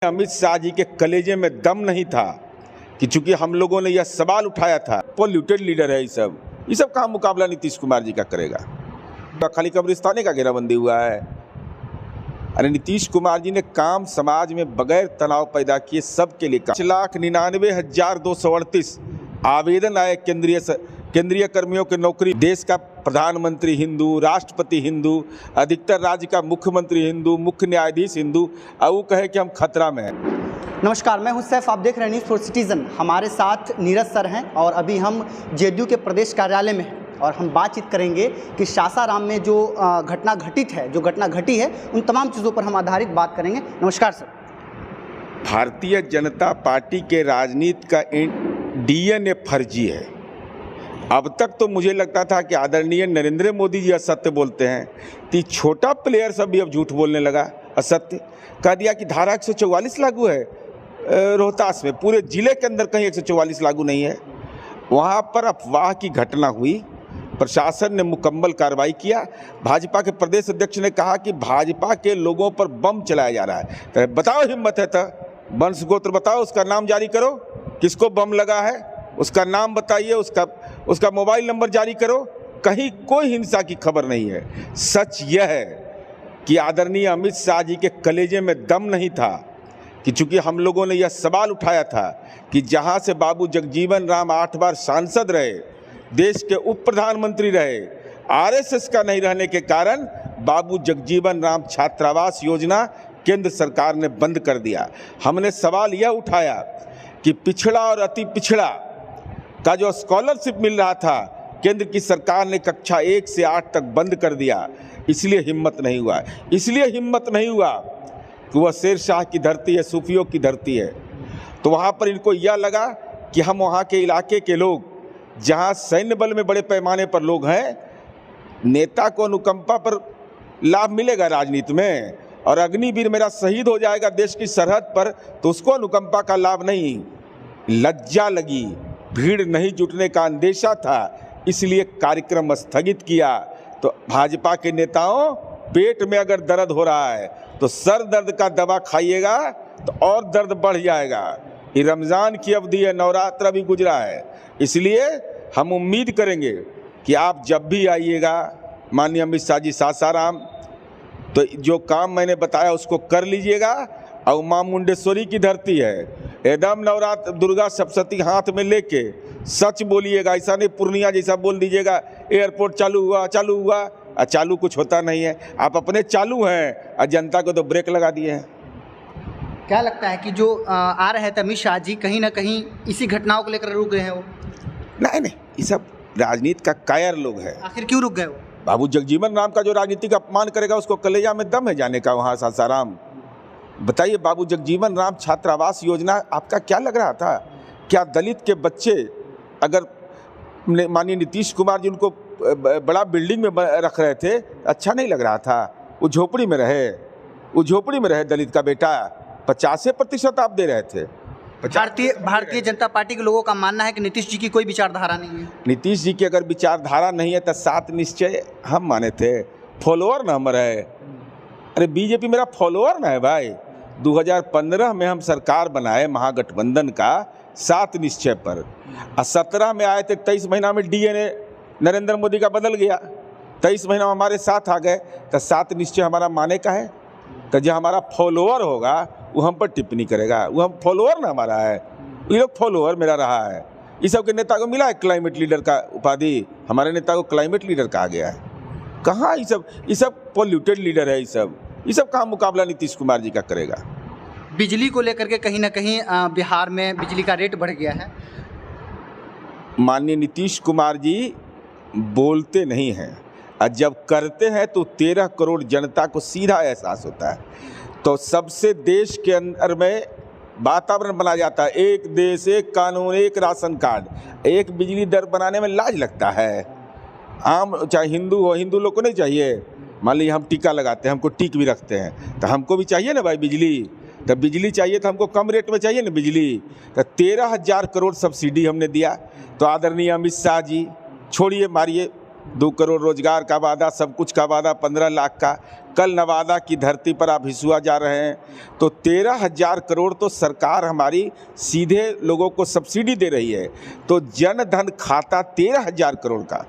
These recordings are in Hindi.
अमित शाह जी के कलेजे में दम नहीं था कि चूंकि हम लोगों ने यह सवाल उठाया था, पोल्यूटेड लीडर है ये सब कहाँ मुकाबला नीतीश कुमार जी का करेगा। खाली कब्रिस्तानी का घेराबंदी हुआ है। अरे नीतीश कुमार जी ने काम समाज में बगैर तनाव पैदा किए सबके लिए 5,99,238 आवेदन आए केंद्रीय कर्मियों की नौकरी। देश का प्रधानमंत्री हिंदू, राष्ट्रपति हिंदू, अधिकतर राज्य का मुख्यमंत्री हिंदू, मुख्य न्यायाधीश हिंदू, और वो कहे कि हम खतरा में हैं। नमस्कार, मैं हूं सैफ, आप देख रहे हैं न्यूज़ फॉर सिटीजन। हमारे साथ नीरज सर हैं और अभी हम जेडीयू के प्रदेश कार्यालय में हैं और हम बातचीत करेंगे कि सासाराम में जो घटना घटी है उन तमाम चीज़ों पर हम आधारित बात करेंगे। नमस्कार सर। भारतीय जनता पार्टी के राजनीति का डीएनए फर्जी है। अब तक तो मुझे लगता था कि आदरणीय नरेंद्र मोदी जी असत्य बोलते हैं, तो छोटा प्लेयर सब भी अब झूठ बोलने लगा। असत्य कह दिया कि धारा 144 लागू है रोहतास में, पूरे जिले के अंदर कहीं 144 लागू नहीं है। वहाँ पर अफवाह की घटना हुई, प्रशासन ने मुकम्मल कार्रवाई किया। भाजपा के प्रदेश अध्यक्ष ने कहा कि भाजपा के लोगों पर बम चलाया जा रहा है। तो बताओ, हिम्मत है तो वंश गोत्र बताओ, उसका नाम जारी करो, किसको बम लगा है उसका नाम बताइए, उसका मोबाइल नंबर जारी करो। कहीं कोई हिंसा की खबर नहीं है। सच यह है कि आदरणीय अमित शाह जी के कलेजे में दम नहीं था कि चूंकि हम लोगों ने यह सवाल उठाया था कि जहां से बाबू जगजीवन राम 8 बार सांसद रहे, देश के उप प्रधानमंत्री रहे, आरएसएस का नहीं रहने के कारण बाबू जगजीवन राम छात्रावास योजना केंद्र सरकार ने बंद कर दिया। हमने सवाल यह उठाया कि पिछड़ा और अति पिछड़ा का जो स्कॉलरशिप मिल रहा था, केंद्र की सरकार ने कक्षा 1 से 8 तक बंद कर दिया। इसलिए हिम्मत नहीं हुआ कि वह शेर शाह की धरती है, सूफियों की धरती है। तो वहाँ पर इनको यह लगा कि हम वहाँ के इलाके के लोग, जहाँ सैन्य बल में बड़े पैमाने पर लोग हैं, नेता को अनुकंपा पर लाभ मिलेगा राजनीति में, और अग्निवीर मेरा शहीद हो जाएगा देश की सरहद पर, तो उसको अनुकंपा का लाभ नहीं। लज्जा लगी, भीड़ नहीं जुटने का अंदेशा था, इसलिए कार्यक्रम स्थगित किया। तो भाजपा के नेताओं, पेट में अगर दर्द हो रहा है तो सर दर्द का दवा खाइएगा तो और दर्द बढ़ जाएगा। ये रमज़ान की अवधि है, नवरात्र भी गुजरा है, इसलिए हम उम्मीद करेंगे कि आप जब भी आइएगा माननीय अमित शाह जी सासाराम, तो जो काम मैंने बताया उसको कर लीजिएगा। और मां मुंडेश्वरी की धरती है, एकदम नवरात्र दुर्गा सप्तशती हाथ में लेके सच बोलिएगा। ऐसा नहीं पूर्णिया जैसा बोल दीजिएगा एयरपोर्ट चालू हुआ और चालू कुछ होता नहीं है। आप अपने चालू हैं और जनता को तो ब्रेक लगा दिए हैं। क्या लगता है कि जो आ रहे थे अमित शाह जी, कहीं ना कहीं इसी घटनाओं को लेकर रुक गए हैं वो? नहीं, ये सब राजनीति का कायर लोग हैं। आखिर क्यों रुक गए वो? बाबू जगजीवन राम का जो राजनीतिक अपमान करेगा उसको कलेजा में दम है जाने का वहाँ सासाराम। बताइए, बाबू जगजीवन राम छात्रावास योजना आपका क्या लग रहा था? क्या दलित के बच्चे, अगर माननीय नीतीश कुमार जी उनको बड़ा बिल्डिंग में रख रहे थे, अच्छा नहीं लग रहा था? वो झोपड़ी में रहे दलित का बेटा, 50% आप दे रहे थे। भारतीय जनता पार्टी के लोगों का मानना है कि नीतीश जी की कोई विचारधारा नहीं है। नीतीश जी की अगर विचारधारा नहीं है तो 7 निश्चय हम माने थे, फॉलोअर न हम रहे। अरे बीजेपी मेरा फॉलोअर ना है भाई। 2015 में हम सरकार बनाए महागठबंधन का 7 निश्चय पर, और 17 में आए थे। 23 महीना में डीएनए नरेंद्र मोदी का बदल गया, 23 महीना हमारे साथ आ गए। तो 7 निश्चय हमारा माने का है। तो जो हमारा फॉलोअर होगा वो हम पर टिप्पणी करेगा, वो हम फॉलोअर ना हमारा है, ये लोग फॉलोअर मेरा रहा है। इस सब के नेता को मिला है क्लाइमेट लीडर का उपाधि, हमारे नेता को क्लाइमेट लीडर कहा गया है। कहाँ ये सब पोल्यूटेड लीडर है। ये सब कहाँ मुकाबला नीतीश कुमार जी का करेगा। बिजली को लेकर के कहीं ना कहीं बिहार में बिजली का रेट बढ़ गया है। माननीय नीतीश कुमार जी बोलते नहीं हैं, और जब करते हैं तो 13 करोड़ जनता को सीधा एहसास होता है। तो सबसे देश के अंदर में वातावरण बना जाता है, एक देश एक कानून एक राशन कार्ड, एक बिजली दर बनाने में लाज लगता है। आम चाहे हिंदू हो, हिंदू लोग को नहीं चाहिए। मान लीजिए हम टीका लगाते हैं, हमको टीक भी रखते हैं, तो हमको भी चाहिए ना भाई बिजली। तो बिजली चाहिए तो हमको कम रेट में चाहिए ना बिजली। तो 13,000 करोड़ सब्सिडी हमने दिया। तो आदरणीय अमित शाह जी, छोड़िए मारिए 2 करोड़ रोजगार का वादा, सब कुछ का वादा 15 लाख का। कल नवादा की धरती पर आप हिसुआ जा रहे हैं तो 13,000 करोड़ तो सरकार हमारी सीधे लोगों को सब्सिडी दे रही है। तो जन धन खाता 13,000 करोड़ का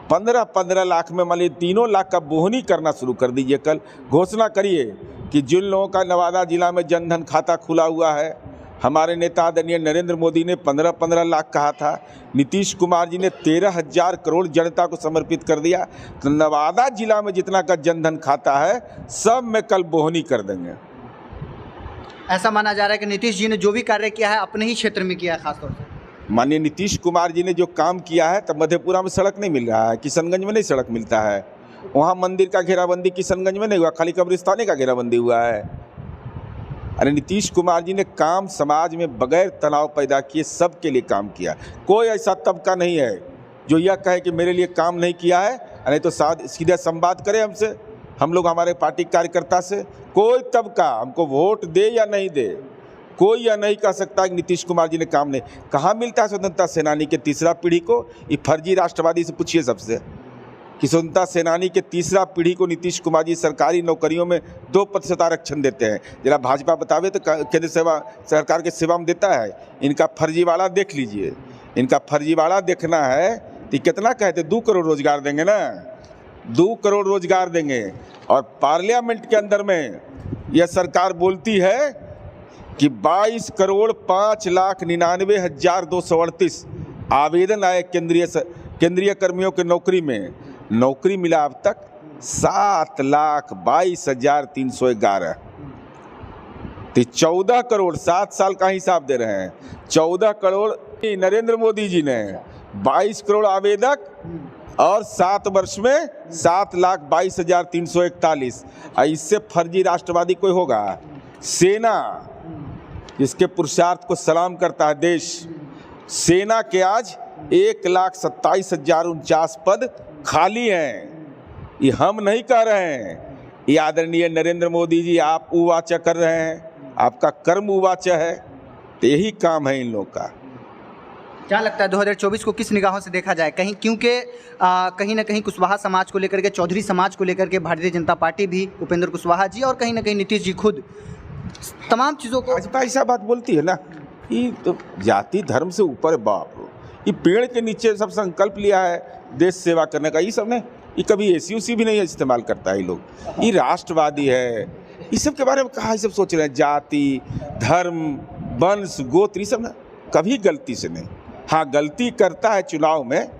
15-15 लाख में मान लीजिए 3 लाख का बोहनी करना शुरू कर दीजिए। कल घोषणा करिए कि जिन लोगों का नवादा जिला में जन धन खाता खुला हुआ है, हमारे नेता आदरणीय नरेंद्र मोदी ने 15-15 लाख कहा था, नीतीश कुमार जी ने 13,000 करोड़ जनता को समर्पित कर दिया। तो नवादा जिला में जितना का जन धन खाता है सब में कल बोहनी कर देंगे। ऐसा माना जा रहा है कि नीतीश जी ने जो भी कार्य किया है अपने ही क्षेत्र में किया है खासतौर से। माननीय नीतीश कुमार जी ने जो काम किया है, तब मधेपुरा में सड़क नहीं मिल रहा है, किशनगंज में नहीं सड़क मिलता है, वहाँ मंदिर का घेराबंदी किशनगंज में नहीं हुआ, खाली कब्रिस्ताने का घेराबंदी हुआ है। अरे नीतीश कुमार जी ने काम समाज में बगैर तनाव पैदा किए सबके लिए काम किया। कोई ऐसा तबका नहीं है जो यह कहे कि मेरे लिए काम नहीं किया है, नहीं तो सीधा संवाद करे हमसे, हम लोग हमारे पार्टी कार्यकर्ता से। कोई तबका हमको वोट दे या नहीं दे, कोई यह नहीं कह सकता कि नीतीश कुमार जी ने काम नहीं। कहाँ मिलता है स्वतंत्रता सेनानी के तीसरा पीढ़ी को? ये फर्जी राष्ट्रवादी से पूछिए सबसे कि स्वतंत्रता सेनानी के तीसरा पीढ़ी को नीतीश कुमार जी सरकारी नौकरियों में 2% आरक्षण देते हैं। जरा भाजपा बतावे तो केंद्र सेवा सरकार के सेवा में देता है। इनका फर्जीवाड़ा देख लीजिए, इनका फर्जीवाड़ा देखना है तो कितना कहते 2 करोड़ रोजगार देंगे ना, 2 करोड़ रोजगार देंगे। और पार्लियामेंट के अंदर में यह सरकार बोलती है कि 22 करोड़ 5,99,238 आवेदन आए केंद्रीय कर्मियों के नौकरी में। नौकरी मिला अब तक 7,22,311। तो 14 करोड़ 7 साल का हिसाब दे रहे हैं। 14 करोड़ नरेंद्र मोदी जी ने 22 करोड़ आवेदक और 7 वर्ष में 7,22,341। इससे फर्जी राष्ट्रवादी कोई होगा? सेना जिसके पुरुषार्थ को सलाम करता है देश, सेना के आज 1,27,049 पद खाली हैं। ये हम नहीं कह रहे हैं, ये आदरणीय नरेंद्र मोदी जी आप उवाचा कर रहे हैं, आपका कर्म उवाचा है। तो यही काम है इन लोग का। क्या लगता है 2024 को किस निगाहों से देखा जाए? कहीं क्योंकि कहीं ना कहीं कुशवाहा समाज को लेकर के, चौधरी समाज को लेकर के भारतीय जनता पार्टी भी, उपेंद्र कुशवाहा जी और कहीं ना कहीं नीतीश जी खुद तमाम चीज़ों को भाजपा ऐसा बात बोलती है ना, ये तो जाति धर्म से ऊपर बाप, ये पेड़ के नीचे सब संकल्प लिया है देश सेवा करने का। ये सब ने ये कभी एसी भी नहीं इस्तेमाल करता है। ये लोग ये राष्ट्रवादी है, ये सब के बारे में कहाँ ये सब सोच रहे हैं? जाति धर्म वंश गोत्र ये सब ना कभी गलती से नहीं। हाँ गलती करता है चुनाव में,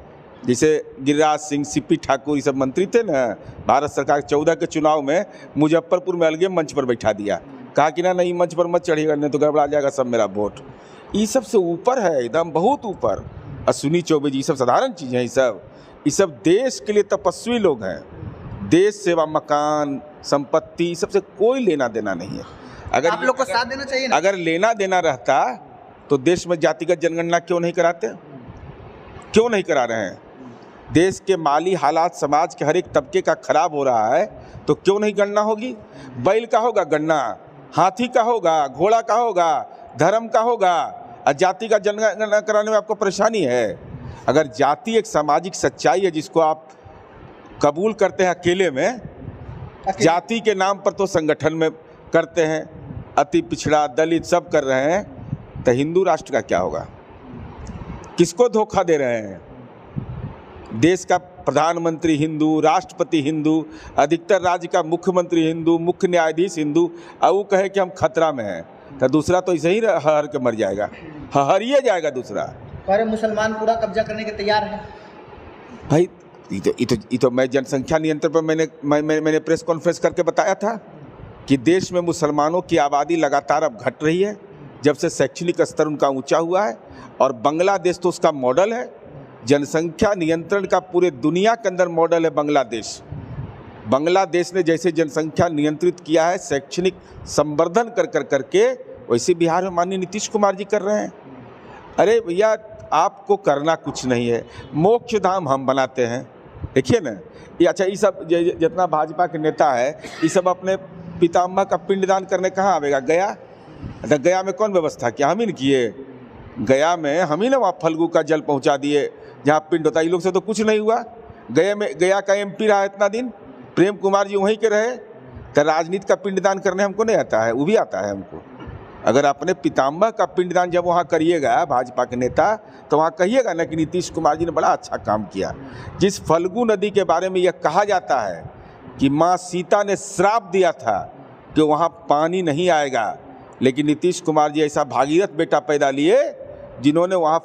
जैसे गिरिराज सिंह, सीपी ठाकुर ये सब मंत्री थे ना, भारत सरकार 14 के चुनाव में मुजफ्फरपुर में अलगे मंच पर बैठा दिया, कहा कि ना नहीं मंच पर मत चढ़िएगा नहीं तो गड़बड़ा जाएगा सब मेरा वोट। ये सब से ऊपर है, एकदम बहुत ऊपर। अश्विनी चौबे जी, ये सब साधारण चीज़ें हैं। ये सब देश के लिए तपस्वी लोग हैं। देश सेवा, मकान, संपत्ति सबसे कोई लेना देना नहीं है। अगर आप लोग को साथ देना चाहिए ना? अगर लेना देना रहता तो देश में जातिगत जनगणना क्यों नहीं कराते? क्यों नहीं करा रहे हैं? देश के माली हालात समाज के हर एक तबके का खराब हो रहा है तो क्यों नहीं गणना होगी? बैल का होगा गणना, हाथी का होगा, घोड़ा का होगा, धर्म का होगा, और जाति का जनगणना कराने में आपको परेशानी है। अगर जाति एक सामाजिक सच्चाई है जिसको आप कबूल करते हैं अकेले में, जाति के नाम पर तो संगठन में करते हैं, अति पिछड़ा दलित सब कर रहे हैं, तो हिंदू राष्ट्र का क्या होगा? किसको धोखा दे रहे हैं? देश का प्रधानमंत्री हिंदू, राष्ट्रपति हिंदू, अधिकतर राज्य का मुख्यमंत्री हिंदू, मुख्य न्यायाधीश हिंदू, और वो कहे कि हम खतरा में हैं, तो दूसरा तो ऐसे ही हर के मर जाएगा, हरिए जाएगा दूसरा। पर मुसलमान पूरा कब्जा करने के तैयार है भाई। ये तो मैं जनसंख्या नियंत्रण पर मैंने प्रेस कॉन्फ्रेंस करके बताया था कि देश में मुसलमानों की आबादी लगातार अब घट रही है जब से शैक्षणिक स्तर उनका ऊंचा हुआ है, और बांग्लादेश तो उसका मॉडल है। जनसंख्या नियंत्रण का पूरे दुनिया के अंदर मॉडल है बांग्लादेश। बांग्लादेश ने जैसे जनसंख्या नियंत्रित किया है शैक्षणिक संवर्धन कर करके, वैसे बिहार में माननीय नीतीश कुमार जी कर रहे हैं। अरे भैया आपको करना कुछ नहीं है, मोक्ष धाम हम बनाते हैं। देखिए ना ये, अच्छा ये सब जितना भाजपा के नेता है ये सब अपने पितामह का पिंडदान करने कहाँ आवेगा? गया। तो गया में कौन व्यवस्था किया? हम ही न किए। गया में हम ही ना वहाँ फल्गु का जल पहुँचा दिए जहाँ पिंड होता है। ये लोग से तो कुछ नहीं हुआ। गया का MP रहा इतना दिन, प्रेम कुमार जी वहीं के रहे, तो राजनीति का पिंडदान करने हमको नहीं आता है, वो भी आता है हमको। अगर अपने पितामह का पिंडदान जब वहाँ करिएगा भाजपा के नेता, तो वहाँ कहिएगा ना कि नीतीश कुमार जी ने बड़ा अच्छा काम किया। जिस फल्गु नदी के बारे में यह कहा जाता है कि माँ सीता ने श्राप दिया था कि वहाँ पानी नहीं आएगा, लेकिन नीतीश कुमार जी ऐसा भागीरथ बेटा पैदा लिए जिन्होंने वहाँ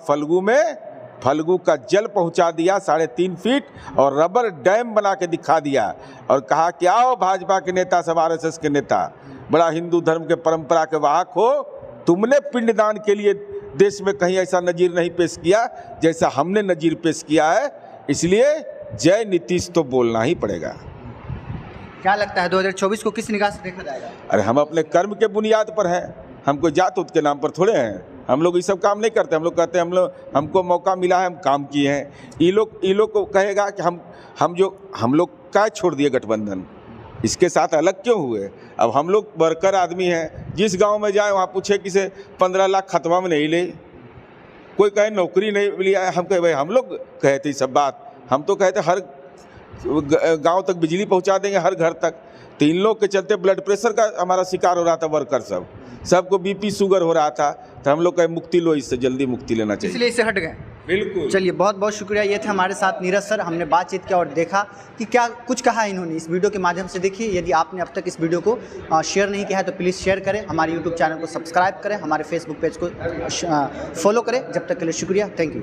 फल्गु का जल पहुँचा दिया 3.5 फीट और रबर डैम बना के दिखा दिया और कहा कि आओ भाजपा के नेता सब, RSS के नेता, बड़ा हिंदू धर्म के परंपरा के वाहक हो, तुमने पिंडदान के लिए देश में कहीं ऐसा नजीर नहीं पेश किया जैसा हमने नजीर पेश किया है, इसलिए जय नीतीश तो बोलना ही पड़ेगा। क्या लगता है 2024 को किस निगाह से देखा जाएगा? अरे हम अपने कर्म के बुनियाद पर हैं, हम कोई जात उत के नाम पर थोड़े हैं। हम लोग ये सब काम नहीं करते। हम लोग कहते हैं हमको मौका मिला है, हम काम किए हैं। ये लोग को कहेगा कि हम लोग क्या छोड़ दिए गठबंधन, इसके साथ अलग क्यों हुए? अब हम लोग वर्कर आदमी हैं, जिस गांव में जाए वहाँ पूछे कि से 15 लाख खतवा में नहीं ले, कोई कहे नौकरी नहीं लिया, हम कहे भाई हम लोग कहते ही सब बात, हम तो कहते हर गांव तक बिजली पहुंचा देंगे, हर घर तक। तो इन लोग के चलते ब्लड प्रेशर का हमारा शिकार हो रहा था, वर्कर सबको BP शुगर हो रहा था, तो हम लोग का मुक्ति लो, इससे जल्दी मुक्ति लेना चाहिए, इसलिए इससे हट गए। बिल्कुल। चलिए, बहुत बहुत शुक्रिया। ये थे हमारे साथ नीरज सर। हमने बातचीत किया और देखा कि क्या कुछ कहा इन्होंने इस वीडियो के माध्यम से। देखिए, यदि आपने अब तक इस वीडियो को शेयर नहीं किया है तो प्लीज़ शेयर करें, हमारे YouTube चैनल को सब्सक्राइब करें, हमारे फेसबुक पेज को फॉलो करें। जब तक के लिए शुक्रिया, थैंक यू।